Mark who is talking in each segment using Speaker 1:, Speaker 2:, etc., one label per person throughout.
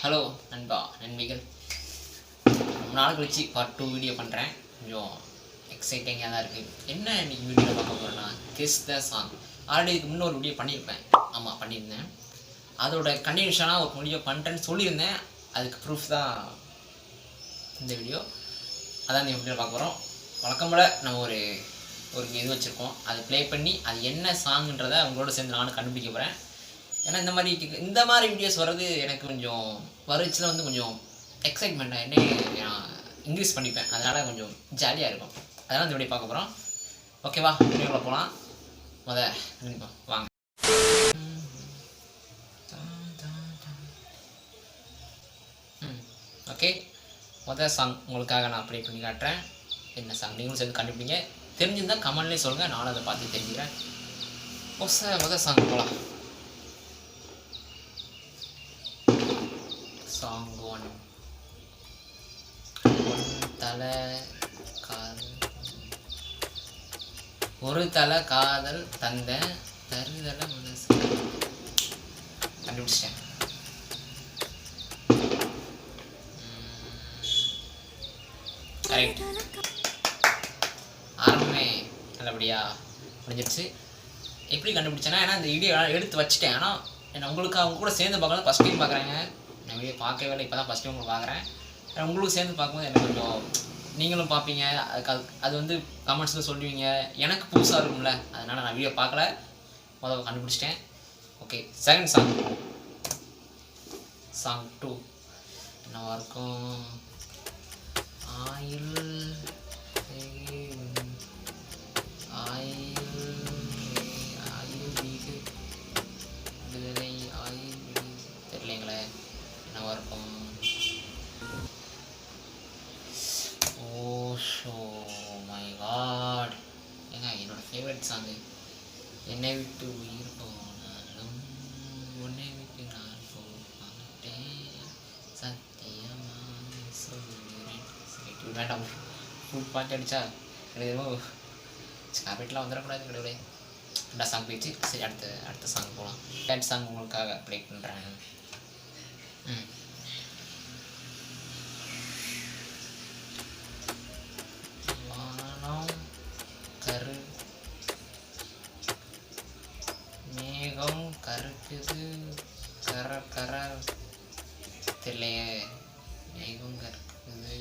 Speaker 1: Hello நண்பா நண்பிகள், ரொம்ப நாள் கழிச்சு பார்ட் 2 வீடியோ பண்ணுறேன். கொஞ்சம் எக்ஸைட்டிங்காக தான் இருக்குது. என்ன இன்றைக்கி வீடியோவில் பார்க்க போகிறேன்னா, கெஸ் த சாங். ஆல்ரெடி இதுக்கு முன்னே ஒரு வீடியோ பண்ணியிருப்பேன். ஆமாம், பண்ணியிருந்தேன். அதோட கண்டினியூஷனாக ஒரு வீடியோ பண்ணுறேன்னு சொல்லியிருந்தேன். அதுக்கு ப்ரூஃப் தான் இந்த வீடியோ. அதான் இந்த வீடியோ பார்க்க போகிறோம். வழக்கம் போல் நம்ம ஒரு இது வச்சுருக்கோம். அதை ப்ளே பண்ணி அது என்ன சாங்குன்றதை அவங்களோட சேர்ந்து நானும் கண்டுபிடிக்க போகிறேன். ஏன்னா இந்த மாதிரி வீடியோஸ் வர்றது எனக்கு கொஞ்சம் வரிச்சில் வந்து கொஞ்சம் எக்ஸைட்மெண்ட்டாக என்ன இன்க்ரீஸ் பண்ணிப்பேன். அதனால் கொஞ்சம் ஜாலியாக இருக்கும். அதனால் இந்த வீடியோ பார்க்க போகிறோம். ஓகேவா, வீடியோவில் போகலாம். கண்டிப்பாக வாங்க. ஓகே, சாங் உங்களுக்காக நான் ப்ளே பண்ணி காட்டுறேன். என்ன சாங் நீங்களும் சேர்ந்து கண்டுபிடிங்க. தெரிஞ்சிருந்தால் கமெண்ட்லேயே சொல்லுங்கள், நானும் அதை பார்த்து தெரிஞ்சுக்கிறேன். சாங் போகலாம். சாங் 1. ஒரு தலை காதல் தந்த தருதல மனசு. கண்டுபிடிச்சேன். கரெக்ட். ஆரம்பமே நல்லபடியா முடிஞ்சிருச்சு. எப்படி கண்டுபிடிச்சேன்னா, ஏன்னா இந்த வீடியோ எடுத்து வச்சுட்டேன். ஆனால் என்ன உங்களுக்கு அவங்க கூட சேர்ந்து பார்க்கலாம். ஃபஸ்ட் டைம் பார்க்குறாங்க. நான் வீடியோ பார்க்கவே இல்லை, இப்போ தான் ஃபஸ்ட் டைம் உங்களுக்கு பார்க்குறேன். உங்களுக்கு சேர்ந்து பார்க்கும்போது எனக்கு கொஞ்சம் நீங்களும் பார்ப்பீங்க. அது வந்து கமெண்ட்ஸில் சொல்லுவீங்க. எனக்கு புதுசாக இருக்கும்ல, அதனால் நான் வீடியோ பார்க்கல, முதல்ல கண்டுபிடிச்சிட்டேன். Okay, second song. சாங் 2 என்னவா இருக்கும்? ஆயில் விடுதலை ஆயில் தெரியலைங்களே, என்னவா இருக்கும்? ஓ மை காட், ஏங்க என்னோட ஃபேவரட் சாங்கு. என்னை விட்டு உயிர் போனாலும் உன்னை விட்டு நான் போக மாட்டேன், சத்தியமாக சொல்கிறேன். சரி வேண்டாம், ஃபுட் பாட்டு அடித்தா எனக்கு ஹேபிட்லாம் வந்துடக்கூடாது கடவுளே. ரெண்டா சாங் போயிடுச்சு. சரி, அடுத்த சாங் போகலாம். தேர்ட் சாங் உங்களுக்காக ப்ளே பண்ணுறேன். வானம் கரு மேகம் கருக்குது கர தெரியலையே. மேகம் கருக்குது,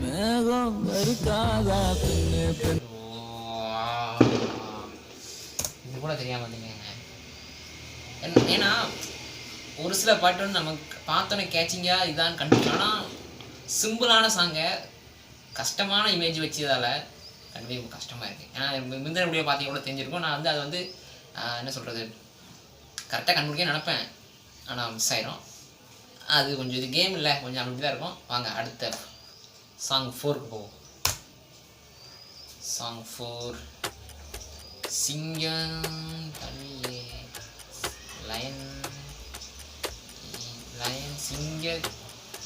Speaker 1: மேகம் கருக்காதா, இது கூட தெரியாம வந்தீங்க. ஏன்னா ஒரு சில பாட்டு வந்து நமக்கு பார்த்தோன்னே கேச்சிங்காக இதான் கண்டுபிடிச்சோம். ஆனால் சிம்பிளான சாங்கை கஷ்டமான இமேஜ் வச்சதால் கண்டிப்பாக கஷ்டமாக இருக்குது. ஏன்னா முந்தின வீடியோ பார்த்தீங்க கூட தெரிஞ்சிருக்கும். நான் வந்து அதை வந்து என்ன சொல்கிறது, கரெக்டாக கண்டுபிடிக்க நினப்பேன், ஆனால் மிஸ் ஆயிரும். அது கொஞ்சம் இது கேம் இல்லை, கொஞ்சம் அப்படி தான் இருக்கும். வாங்க அடுத்த சாங் 4க்கு போவோம். சாங் 4 சிங்கம் தனியே லயன் சிங்க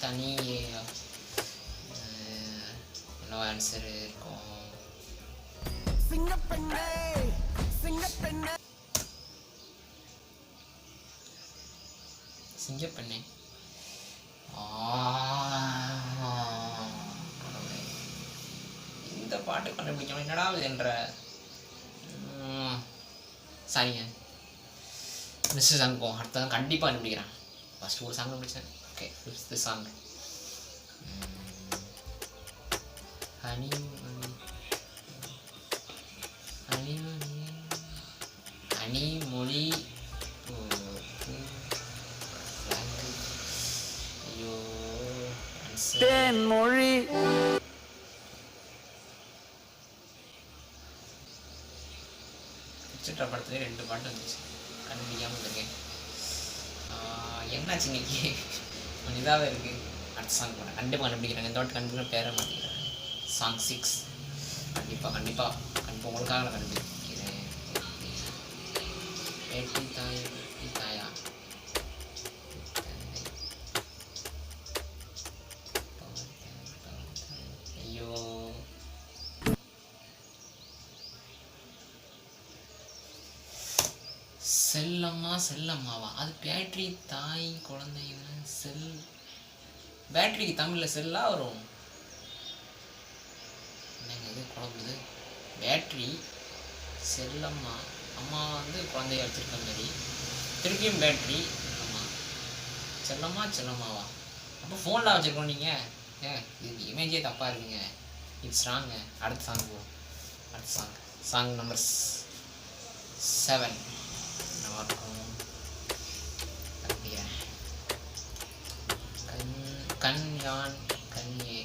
Speaker 1: தனியே. என்ன ஆன்சர் இருக்கும்? சிங்கப்பெண்ணே. இந்த பாட்டு கண்டுபிடிக்கணும், என்னடா என்ற சாரிங்க. நெக்ஸ்ட் சாங் போவோம். அடுத்ததான் கண்டிப்பாக கண்டுபிடிக்கிறேன். ஃபஸ்ட்டு ஒரு சாங் கண்டுபிடிச்சேன். Okay, fifth song. மொழி. ஐயோ, மொழி. சித்ரா படத்துல 2 பாட்டு வந்துச்சு, கண்டுபிடிக்காமல் இருக்கேன். என்னாச்சு இன்னைக்கு கொஞ்சம் இதாகவே இருக்குது. அடுத்த சாங் போனேன், கண்டிப்பாக கண்டுபிடிக்கிறேன். இந்த வாட்டி கண்டுபிடிக்கிற பேரை மாற்றிக்கிறேன். சாங் 6 கண்டிப்பாக உங்களுக்காக நான் கண்டுபிடிக்கிறேன். ஏட்டி தாயா ஐயோ, செல்லம்மாவா? அது பேட்டரி தாய் குழந்தைன்னு செல் பேட்டரிக்கு தமிழில் செல்லாக வரும். என்னங்க இது குழம்புது? பேட்ரி செல்லம்மா அம்மா வந்து குழந்தைய வச்சுருக்க மாதிரி, திருப்பியும் பேட்ரி அம்மா செல்லம்மாவா? அப்போ ஃபோனில் வச்சுருக்கோம் நீங்கள். இதுக்கு இமேஜே தப்பாக இருக்குங்க. இட்ஸ் ராங்க. அடுத்த சாங் போகும். அடுத்த சாங் நம்பர் 7 என்னவா இருக்கும்? கண் யான் கண்ணியே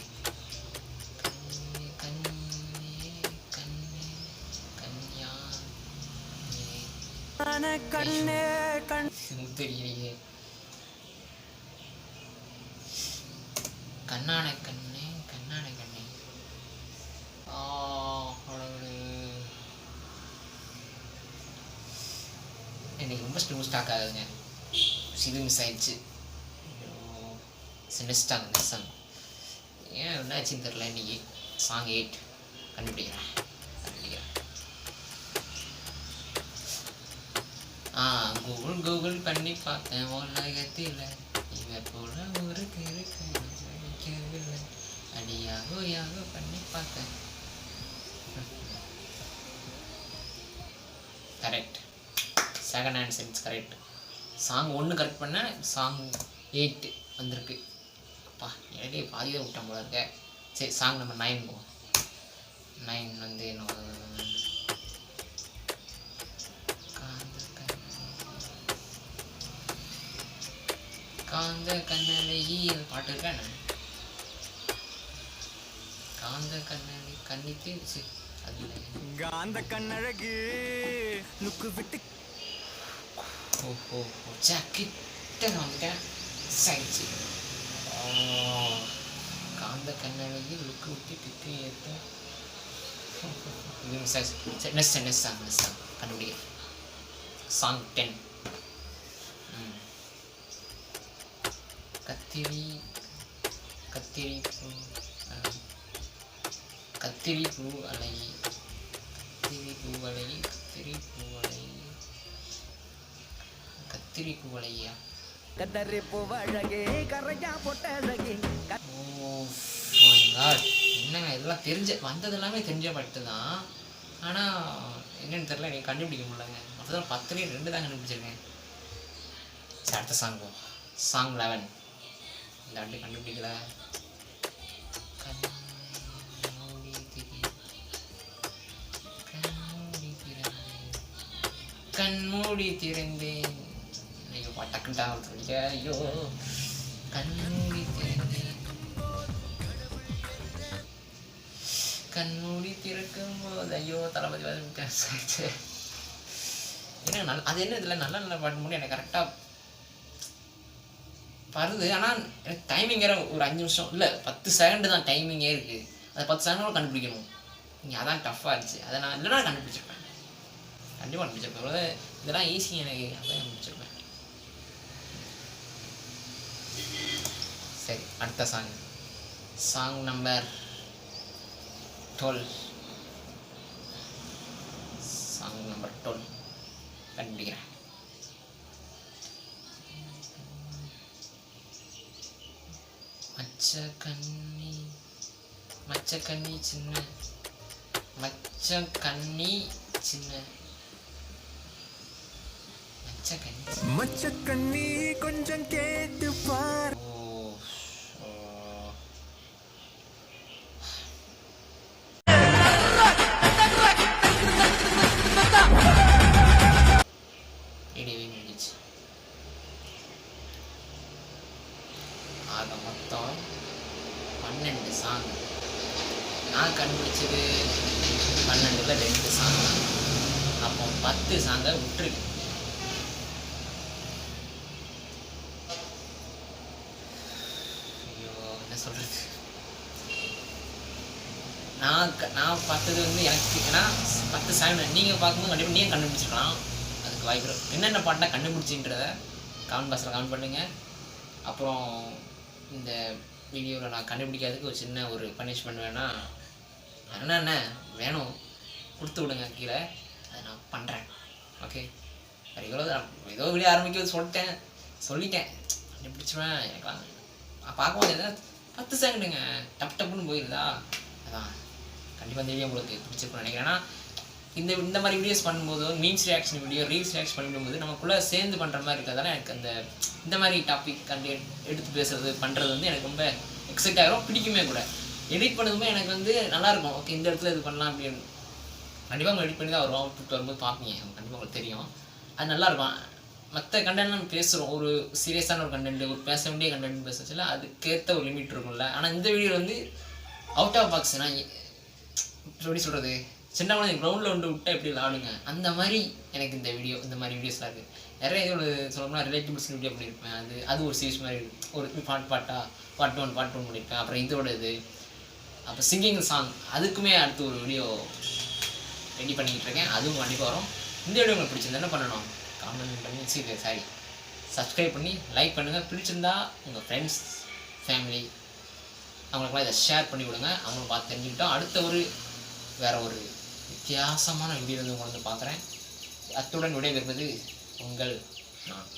Speaker 1: தெரியலையே. கண்ணான கண்ணே எனக்கு ரொம்ப ஸ்டாக் ஆகுதுங்க. இது மிஸ் ஆயிடுச்சு. நெக்ஸ்ட் சாங் ஏன் என்னாச்சுன்னு தெரில. இன்னைக்கு சாங் 8 கண்டுபிடிக்கிறேன். கூகுள் பண்ணி பார்த்தேன் உலகத்தில் இவர் போல ஒரு கிடைக்கவில்லை. அடியாகோ பண்ணி பார்த்தேன். Correct. Second answer it's correct. Song 1 correct பண்ண, சாங் 8 வந்திருக்கு. அப்பா எனக்கே பாதியாக விட்டேன் போல இருக்க. சரி, சாங் நம்பர் 9 போவோம். 9 வந்து என்ன? காந்த கண்ணழகி பாட்டு இருக்கா என்ன? காந்த கண்ணழகி கண்ணிக்கு அது காந்த கண்ணழகு லுக்கு விட்டு கிட்ட வந்துட்டேன். சாயிடுச்சு. காந்த கண்ணழகி லுக்கு விட்டு கிட்டு ஏற்ற இது மிஸ் ஆயிடுச்சு. நெக்ஸ்ட் சாங் கண்டுபிடிக்கிறேன். சாங் 10. கத்திரி பூ அழகி கத்திரி பூ அழகியா? என்னங்க இதெல்லாம் வந்தது எல்லாமே தெரிஞ்ச பட்டு தான். ஆனால் என்னன்னு தெரியல, எனக்கு கண்டுபிடிக்க முடியலங்க. மொத்தத்தில் 10லேயும் 2 தான் கண்டுபிடிச்சிருக்கேன். சரி, அடுத்த சாங் போ. சாங் 11 இந்த வாட்டி கண்டுபிடிக்கல. கண்மூடி திறந்தேன். ஐயோ டக்குண்டா சொல்லிக்க. ஐயோ கண்மூடி திறக்கும் போது ஐயோ தளபதி வந்து ஏன்னா அது என்ன இதில் நல்ல பாட்டு முடியும் எனக்கு கரெக்டாக வருது. ஆனால் எனக்கு டைமிங் வேறு ஒரு 5 நிமிஷம் இல்லை 10 செகண்டு தான் டைமிங்கே இருக்குது. அதை 10 செகண்டோட கண்டுபிடிக்கணும். நீங்கள் அதான் டஃப்பாக இருந்துச்சு. அதை நான் இல்லைனா கண்டுபிடிச்சிருப்பேன். கண்டிப்பாக கண்டுபிடிச்சிருப்பேன். இதெல்லாம் ஈஸி எனக்கு. அதான் கண்டுபிடிச்சிருப்பேன். சரி, அடுத்த சாங் நம்பர் 12. சாங் நம்பர் 12 கண்டுபிடிக்கிறேன். மச்சக்கண்ணி கொஞ்சம் கேட்டு பார். ஆக மொத்தம் 12 சாங். நான் கண்டுபிடிச்சது 12ல் 2 சாங். அப்போ 10 சாங்கை விட்டுருக்கு. ஐயோ என்ன சொல்கிறது. நான் பார்த்தது வந்து எனக்கு ஏன்னா 10 சாங் நீங்கள் பார்க்கும்போது கண்டிப்பாக நீங்கள் கண்டுபிடிச்சிக்கலாம். அதுக்கு வாய்ப்பு என்னென்ன பாட்டை கண்டுபிடிச்சின்றத கமெண்ட் பாக்ஸில் கமெண்ட் பண்ணுங்கள். அப்புறம் இந்த வீடியோவில் நான் கண்டுபிடிக்காததுக்கு ஒரு சின்ன ஒரு பனிஷ்மெண்ட் வேணால் என்ன வேணும் கொடுத்து விடுங்க கீழே. அதை நான் பண்ணுறேன். ஓகே, வேறு ஏதோ வீடியோ ஆரம்பிக்கிறது சொல்லிட்டேன். கண்டுபிடிச்சிருவேன். எனக்குலாம் பார்க்கும்போது எதாவது 10 செகண்டுங்க டப்புன்னு போயிருதா. அதான் கண்டிப்பாக இந்த வீடியோ உங்களுக்கு பிடிச்சிருக்கும்னு நினைக்கிறேன். ஏன்னா இந்த மாதிரி வீடியோஸ் பண்ணும்போது memes reaction video reels reaction பண்ணிவிடும்போது நமக்குள்ளே சேர்ந்து பண்ணுற மாதிரி இருக்கிறதால எனக்கு இந்த மாதிரி டாபிக் எடுத்து பேசுகிறது பண்ணுறது வந்து எனக்கு ரொம்ப எக்ஸைட் ஆகிரும், பிடிக்குமே கூட. எடிட் பண்ணதுமே எனக்கு வந்து நல்லாயிருக்கும். ஓகே இந்த இடத்துல இது பண்ணலாம் அப்படின்னு கண்டிப்பாக அவங்க எடிட் பண்ணி தான் வருவோம். அவுட்புட் வரும்போது பார்ப்பீங்க, கண்டிப்பாக உங்களுக்கு தெரியும். அது நல்லாயிருக்கும். மற்ற கண்டென்ட் நம்ம பேசுகிறோம், ஒரு சீரியஸான ஒரு கண்டென்ட், ஒரு பேச வேண்டிய கண்டென்ட் பேசுறதுல அதுக்கேற்ற ஒரு லிமிட் இருக்கும்ல. ஆனால் இந்த வீடியோ வந்து அவுட் ஆஃப் பாக்ஸ். நான் எப்படி சொல்கிறது, சின்ன குழந்தை கிரவுண்டில் வந்து விட்டால் எப்படி விளாடுங்க அந்த மாதிரி எனக்கு இந்த மாதிரி வீடியோஸ்லாம் இருக்குது. நிறைய இதோட சொல்லணும்னா ரிலேட்டிவ்ஸ் வீடியோ பண்ணியிருப்பேன். அது ஒரு சீரிஸ் மாதிரி ஒரு பார்ட் 1 பண்ணியிருப்பேன். அப்புறம் இதோட அப்புறம் சிங்கிங் சாங் அதுக்குமே அடுத்து ஒரு வீடியோ ரெடி பண்ணிக்கிட்டு இருக்கேன். அதுவும் கண்டிப்பாக வரும். இந்த வீடியோ உங்களுக்கு பிடிச்சிருந்தா என்ன பண்ணணும், காமெண்ட் பண்ணி சப்ஸ்கிரைப் பண்ணி லைக் பண்ணுங்கள். பிடிச்சிருந்தா உங்கள் ஃப்ரெண்ட்ஸ் ஃபேமிலி அவங்களுக்குலாம் இதை ஷேர் பண்ணி விடுங்க. அவங்களும் பார்த்து தெரிஞ்சுக்கிட்டோம். அடுத்த வேறு ஒரு வித்தியாசமான வீடியோ வந்து உங்களை வந்து பார்க்குறேன். அத்துடன் விடைபெறுவது உங்கள் நான்.